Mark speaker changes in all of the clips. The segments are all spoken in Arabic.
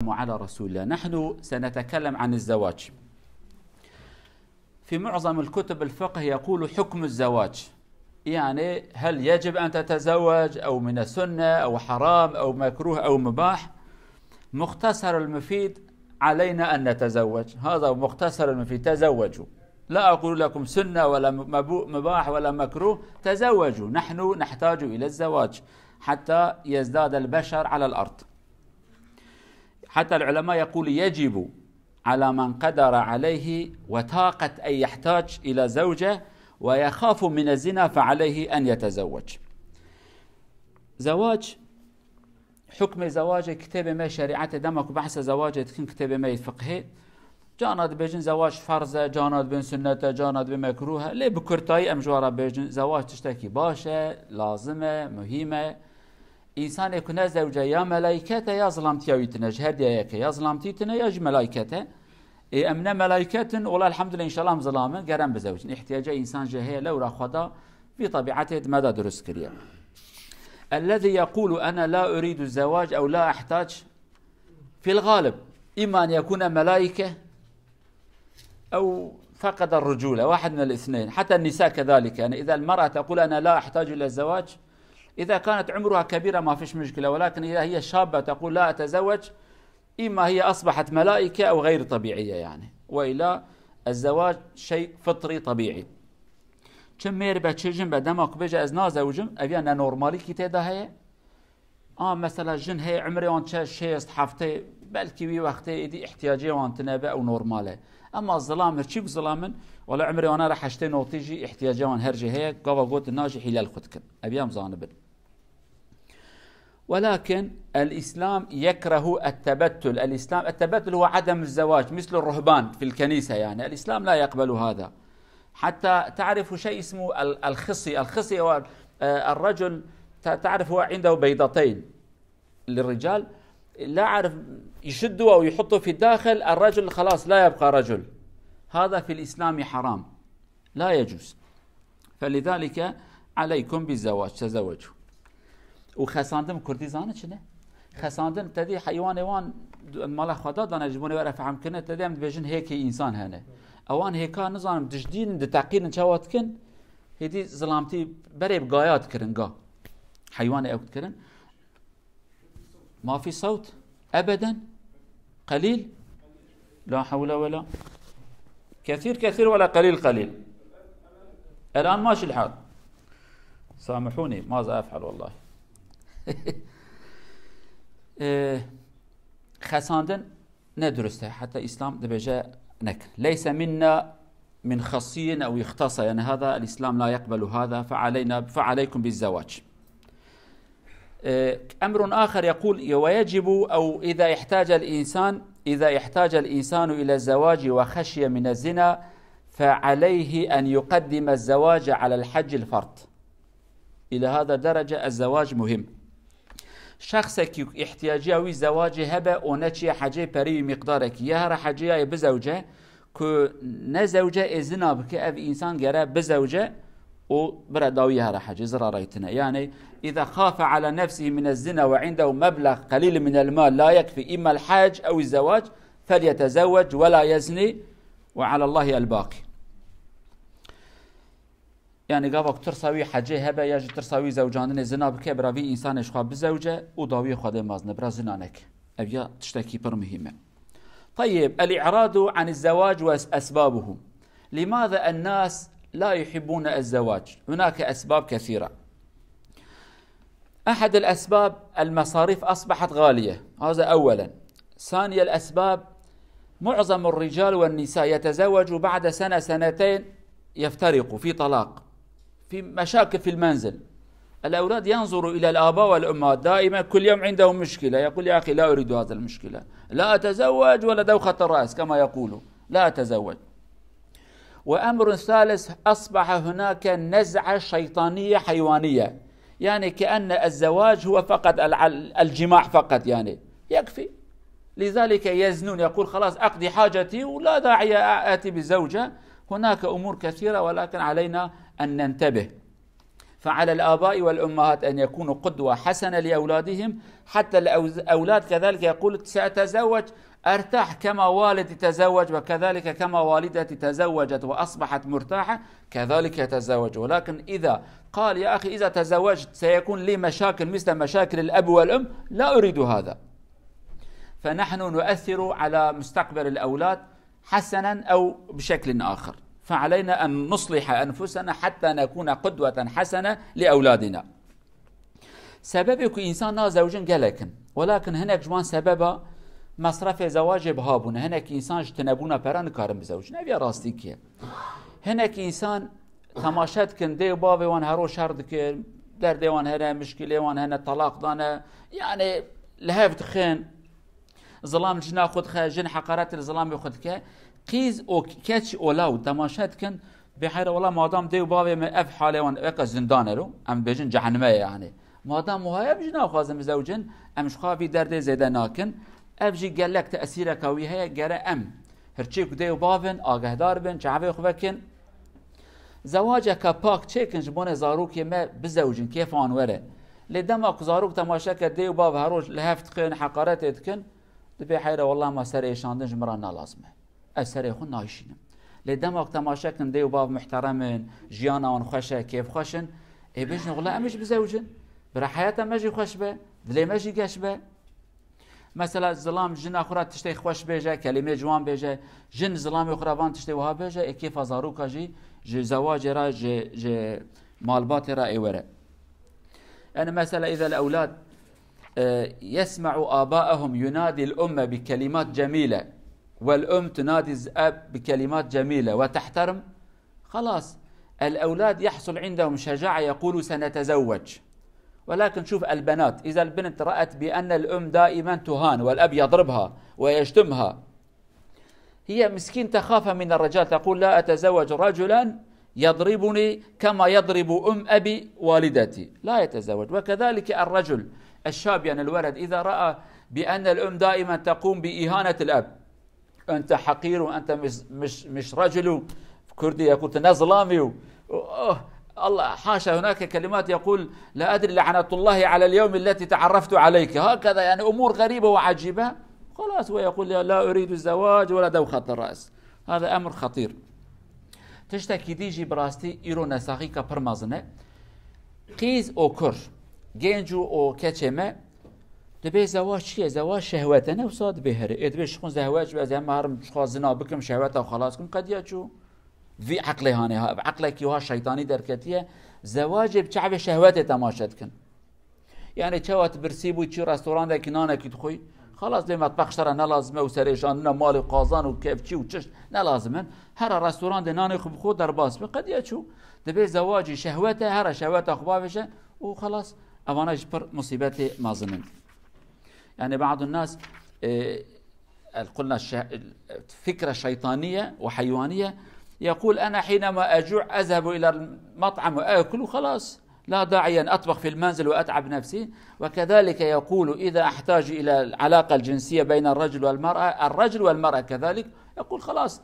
Speaker 1: على رسول الله. نحن سنتكلم عن الزواج. في معظم الكتب الفقه يقول حكم الزواج، يعني هل يجب أن تتزوج أو من السنة أو حرام أو مكروه أو مباح. مختصر المفيد علينا أن نتزوج، هذا مختصر المفيد، تزوجوا. لا أقول لكم سنة ولا مباح ولا مكروه، تزوجوا. نحن نحتاج إلى الزواج حتى يزداد البشر على الأرض. حتى العلماء يقول يجب على من قدر عليه وطاقة أن يحتاج إلى زوجة ويخاف من الزنا فعليه أن يتزوج. زواج، حكم زواج كتاب ما شريعة دمك بحث زواج تكون كتاب ما فقهي، جاند بيجن زواج فرزة، جاند بين سنة، جاند بمكروه. ليه بكرتاي أمجوارا بيجن زواج تشتكي باشا لازمة مهمة. إنسان يكون زوجة يا ملايكته يا ظلمتي ويتنج هديك يا ظلمتي تنا يا ملايكته أمنا ملايكة والله الحمد لله إن شاء الله مظلامة قرن بزوج. احتياج إنسان جهية لو راخدا في طبيعته مدى درس كريا. الذي يقول أنا لا أريد الزواج أو لا أحتاج، في الغالب إما أن يكون ملائكة أو فقد الرجولة، واحد من الاثنين. حتى النساء كذلك، يعني إذا المرأة تقول أنا لا أحتاج إلى الزواج، إذا كانت عمرها كبيرة ما فيش مشكلة، ولكن إذا هي شابة تقول لا أتزوج، إما هي أصبحت ملائكة أو غير طبيعية يعني. وإلا الزواج شيء فطري طبيعي. كم ميربا تشجن بدمك بيجا أزنا زوجم أبي أنا نورمالي كي تدا هي مثلا جن هي عمري وان شيست حفتي بلكي بي وقتي دي احتياجي وان تنابع أو نورماله. أما الظلام رشيب ظلاما ولا عمري وانا راح اشتي نوتيجي احتياجي وان هرجي هي قابا قوت الناجي حلال خدكن أبي مزانبن. ولكن الإسلام يكره التبتل. التبتل هو عدم الزواج مثل الرهبان في الكنيسة، يعني الإسلام لا يقبل هذا. حتى تعرف شيء اسمه الخصي. الخصي هو الرجل تعرف هو عنده بيضتين للرجال، لا عارف يشدوا أو يحطوا في الداخل الرجل خلاص لا يبقى رجل. هذا في الإسلام حرام لا يجوز. فلذلك عليكم بالزواج، تزوجوا. وخساندم كردي زانه شنو؟ خساندم تدي حيوان وان مال خدا دانا جبوني ورا فهم كنه تدي ام بيجن هيك انسان هنا اوان هيكا نظام دجدين دتعقين شواتكن هدي ظلامتي بري بقايات كرنقا حيوان اوت كرن ما في صوت ابدا، قليل لا حول ولا كثير ولا قليل. الان ماشي الحال، سامحوني ماذا افعل والله. خساندن ندرسته حتى إسلام دبجة نكر. ليس منا من خصي أو يختص، يعني هذا الإسلام لا يقبل هذا. فعليكم بالزواج. أمر آخر يقول ويجب أو إذا احتاج الإنسان إلى الزواج وخشي من الزنا فعليه أن يقدم الزواج على الحج الفرض. إلى هذا درجة الزواج مهم. شخصك احتياجي أو زواج هبة ونتشي حاجة بري مقدارك يهر حاجة بزوجة كنزوجة إذنا بك أف إنسان جرى بزوجة وبرداوي يهر حاجة زراريتنا. يعني إذا خاف على نفسه من الزنا وعنده مبلغ قليل من المال لا يكفي إما الحاج أو الزواج فليتزوج ولا يزني وعلى الله الباقي. يعني قابك ترساوي حاجة هبة يجي ترساوي زوجان زنا بك براوي إنسان إشخاب بزوجة وداوي خاده مازن برا زنانك أبيا تشتكي بر مهمة. طيب الإعراض عن الزواج وأسبابه. لماذا الناس لا يحبون الزواج؟ هناك أسباب كثيرة. أحد الأسباب المصاريف أصبحت غالية، هذا أولا. ثانيا الأسباب معظم الرجال والنساء يتزوجوا بعد سنة سنتين يفترقوا في طلاق، في مشاكل في المنزل. الأولاد ينظروا إلى الآباء والأمهات دائما كل يوم عندهم مشكلة، يقول يا أخي لا أريد هذا المشكلة، لا أتزوج ولا دوخة الرأس كما يقولوا، لا أتزوج. وأمر ثالث أصبح هناك نزعة شيطانية حيوانية، يعني كأن الزواج هو فقط الجماع فقط، يعني يكفي. لذلك يزنون، يقول خلاص أقضي حاجتي ولا داعي آتي بزوجة. هناك أمور كثيرة ولكن علينا أن ننتبه. فعلى الآباء والأمهات أن يكونوا قدوة حسنة لأولادهم، حتى الأولاد كذلك يقول سأتزوج أرتاح كما والدي تزوج، وكذلك كما والدتي تزوجت وأصبحت مرتاحة كذلك يتزوج. ولكن إذا قال يا أخي إذا تزوجت سيكون لي مشاكل مثل مشاكل الأب والأم، لا أريد هذا. فنحن نؤثر على مستقبل الأولاد حسنا أو بشكل آخر، فعلينا أن نصلح أنفسنا حتى نكون قدوة حسنة لأولادنا. سببك إنسان زوجين قالكن، ولكن هناك جوان سبب مصرف زواج بهابون، هناك إنسان جتنبونا بران كارم بزوج نبي راستيكيه. هناك إنسان تماشات كن دي بابي وان هرو شرد كن در ديوان هنا مشكلة وان هنا طلاق دانا، يعني لهفت خين ظلام جنا خد خا جن حقارات الظلام ياخذ كه قيز او كاتش اولاو تماشات كن بحيره والله ما دام دي بابي ما اف حاله وان اك زندان له ام بجن جهنميه، يعني ما دام وهاي بجنا خازم زوجن ام شخابي درد زيده ناكن افجي قال لك تاثير قوي هي جرا ام هرچيك دي بابن آگهدار بن جعبه خوكن زواجك باك تشيكن جبون زاروك ما بزوجن كيف ان وره لدمك زاروك تماشا كدي باب هروج لهفت خين حقارات يتكن دبي حيره والله ما سر ايشاندن جمران لازمه اثر خو نايشين لدمك تماشا كن دي باب محترمين جيانا ون خوشه كيف خوشن اي بيجن والله مش بزوجن برا حياته ماجي خوش به دلي ماجي قش به. مثلا ظلام جن اخرى تشتي خوش بيجا كلمه جوان بيجا جن ظلام اخرى وان تشتي وها بيجا كيف زاروكا جي زواج را جي مالبات را اي ورا. انا مثلا اذا الاولاد يسمع آباءهم ينادي الأم بكلمات جميلة والأم تنادي الأب بكلمات جميلة وتحترم، خلاص الأولاد يحصل عندهم شجاعة يقولوا سنتزوج. ولكن شوف البنات، إذا البنت رأت بأن الأم دائما تهان والأب يضربها ويشتمها، هي مسكين تخاف من الرجال، تقول لا أتزوج رجلا يضربني كما يضرب أبي والدتي، لا يتزوج. وكذلك الرجل الشاب يعني الولد إذا رأى بأن الأم دائما تقوم بإهانة الأب، أنت حقير وأنت مش رجل، كردي يقول تنظلامي الله حاشا، هناك كلمات يقول لا أدري لعنة الله على اليوم التي تعرفت عليك، هكذا يعني أمور غريبة وعجيبة. خلاص هو يقول لا أريد الزواج ولا دوخة الرأس، هذا أمر خطير. تشتكي ديجي براستي إيرو نساقيك برمازنة قيز أو كر جنجو او كچمه دبي زواج چیه؟ زواج شهوتنه و صاد بهره ادبي شخون زواج باز هم هرم خازنا بكم شهوت و خلاص كم قد يچو في عقله هانه عقلك يوها شيطاني دركتيه زواج بچعب شهوت تماشت كن، يعني چوات برسيبو چي رستوران ده كنانه كي تخوي خلاص لي مطبخ شرا نلازمه و سريشان مال قازان و كيف چي و چش نلازمن هر رستوران ده نان خو خود در باس قد يچو دبي زواج شهوته هر شهوت اخبابشه وخلاص أوانا جبر مصيبات مازنين. يعني بعض الناس قلنا فكرة شيطانية وحيوانية، يقول أنا حينما أجوع أذهب إلى المطعم وآكل وخلاص لا داعي أن أطبخ في المنزل وأتعب نفسي. وكذلك يقول إذا أحتاج إلى العلاقة الجنسية بين الرجل والمرأة، الرجل والمرأة كذلك يقول خلاص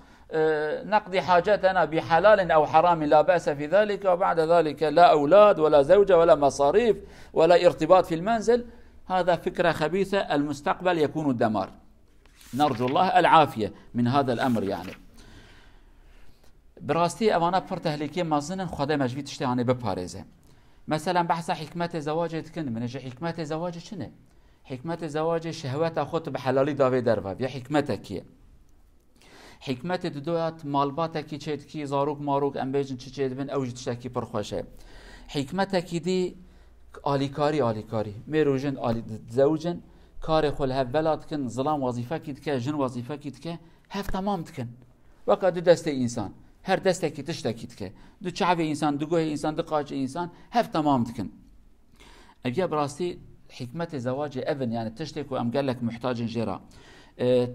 Speaker 1: نقضي حاجاتنا بحلال أو حرام لا بأس في ذلك، وبعد ذلك لا أولاد ولا زوجة ولا مصاريف ولا ارتباط في المنزل. هذا فكرة خبيثة، المستقبل يكون الدمار. نرجو الله العافية من هذا الأمر. يعني براستي أوانا بفر تهليكي مازنن خدا مجبي تشتهاني بباريزة. مثلا بحث حكمة زواج تكن من حكمة زواج شنو؟ حكمة زواج شهوات أخوت بحلالي داوي درفا يا حكمتك حكمت دوات مالباتك چید کی زاروک ماروک ام بیجن چی چید بن اوج تشکی پر خوشه حکمتك دی آلیکاری میروجن آلی زوجن کار خل هفلات کن ظلام وظیفه کید که جن وظیفه کید که هف تمام تکن وقت دو دست انسان هر دسته کی تشتکید که دو چعب انسان دو گوه انسان دو قاچ انسان هف تمام تکن. ابیا براستی حکمت زواج ابن يعني تشتكي ام قال لك محتاج جرا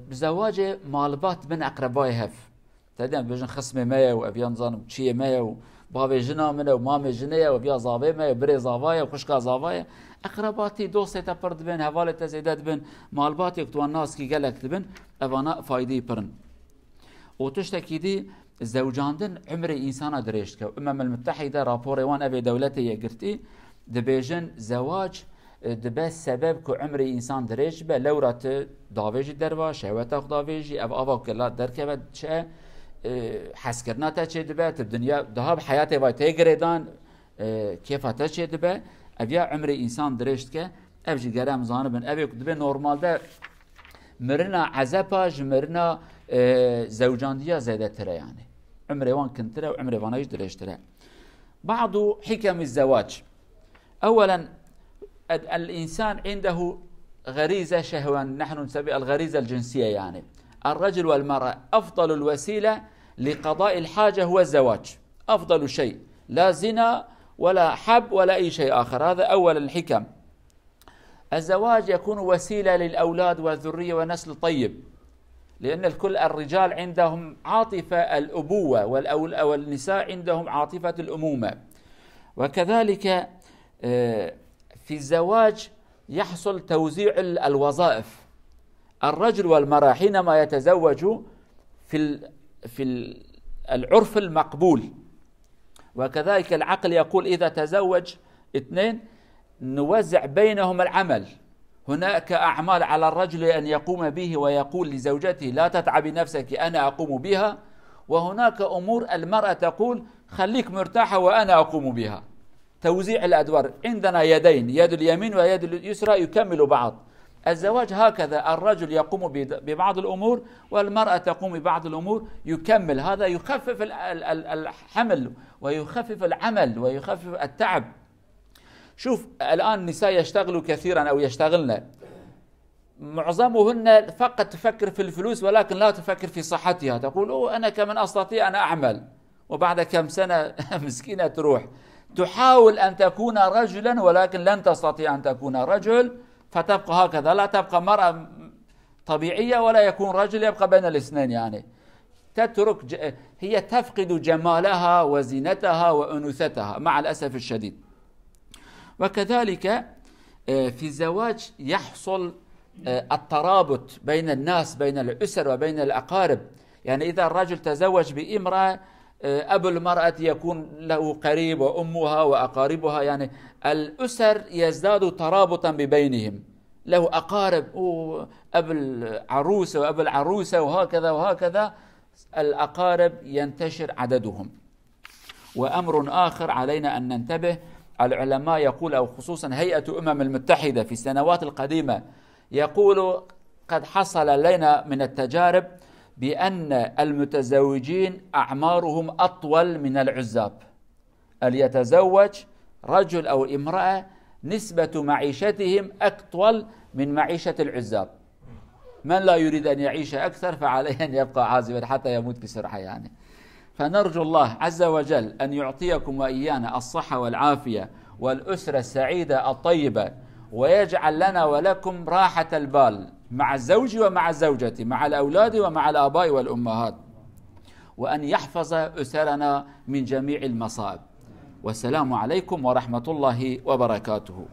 Speaker 1: بزواج مالبات من اقربای هف تدام بجن خصم مايا وابيان ظن شي مايا وبابي جنا منه ومامي جنيه وبيا زابي مايا بري زافايا وخشكا زافايا اقرباتي دوسته تبرد بين حواله تزيدات بين مالبات يكتو الناس كي قالك تبن ابانا فايدي برن وتشتكي دي زوجاندن عمري إنسان دريشتك الأمم المتحدة رابوري وان أبي دولتي يقرتي دبيجن زواج دبه سبب كو عمري إنسان دريش به لو رات داويجي دروا شهوتك داويجي أو كلا دركبت شيء حس کرنا تا چه دبه تب دنیا ده حیات وای تگریدان کیف تا چه دبه اویا عمر انسان درشت که اوجی گرم زانه بن اوی دبه نورمال ده مرنا عذاباج مرنا زوجاندیا زیاده تره يعني عمر وان كنتره وعمر وانايش درشتره. بعض حكم الزواج اولا الانسان عنده غريزه شهوه نحن نسميها الغريزه الجنسيه يعني الرجل والمرأة أفضل الوسيلة لقضاء الحاجة هو الزواج أفضل شيء لا زنا ولا حب ولا أي شيء آخر هذا أول الحكم. الزواج يكون وسيلة للأولاد والذرية ونسل طيب لأن الكل الرجال عندهم عاطفة الأبوة والنساء عندهم عاطفة الأمومة. وكذلك في الزواج يحصل توزيع الوظائف. الرجل والمرأة حينما يتزوجوا في العرف المقبول وكذلك العقل يقول إذا تزوج اثنين نوزع بينهم العمل. هناك أعمال على الرجل أن يقوم به ويقول لزوجته لا تتعبي نفسك أنا أقوم بها، وهناك أمور المرأة تقول خليك مرتاحة وأنا أقوم بها. توزيع الأدوار عندنا يدين، يد اليمين ويد اليسرى يكمل بعض. الزواج هكذا الرجل يقوم ببعض الأمور والمرأة تقوم ببعض الأمور يكمل. هذا يخفف الحمل ويخفف العمل ويخفف التعب. شوف الآن النساء يشتغلوا كثيرا أو يشتغلن معظمهن فقط تفكر في الفلوس ولكن لا تفكر في صحتها. تقول أنا كمن أستطيع أن أعمل وبعد كم سنة مسكينة تروح. تحاول أن تكون رجلا ولكن لن تستطيع أن تكون رجل فتبقى هكذا، لا تبقى مرأة طبيعية ولا يكون رجل، يبقى بين الاثنين يعني تترك هي تفقد جمالها وزينتها وأنوثتها مع الأسف الشديد. وكذلك في الزواج يحصل الترابط بين الناس بين الأسر وبين الأقارب. يعني إذا الرجل تزوج بامرأة أبو المرأة يكون له قريب وأمها وأقاربها، يعني الأسر يزداد ترابطا ببينهم، له أقارب أبو العروسة وأبو العروسة وهكذا وهكذا الأقارب ينتشر عددهم. وأمر آخر علينا أن ننتبه، العلماء يقول أو خصوصا هيئة الأمم المتحدة في السنوات القديمة يقول قد حصل لنا من التجارب بأن المتزوجين أعمارهم أطول من العزاب. اللي يتزوج رجل أو امرأة نسبة معيشتهم أطول من معيشة العزاب. من لا يريد أن يعيش أكثر فعليه أن يبقى عازبا حتى يموت بسرعة يعني. فنرجو الله عز وجل أن يعطيكم وإيانا الصحة والعافية والأسرة السعيدة الطيبة، ويجعل لنا ولكم راحة البال مع الزوج ومع الزوجة مع الأولاد ومع الآباء والأمهات، وأن يحفظ أسرنا من جميع المصائب. والسلام عليكم ورحمة الله وبركاته.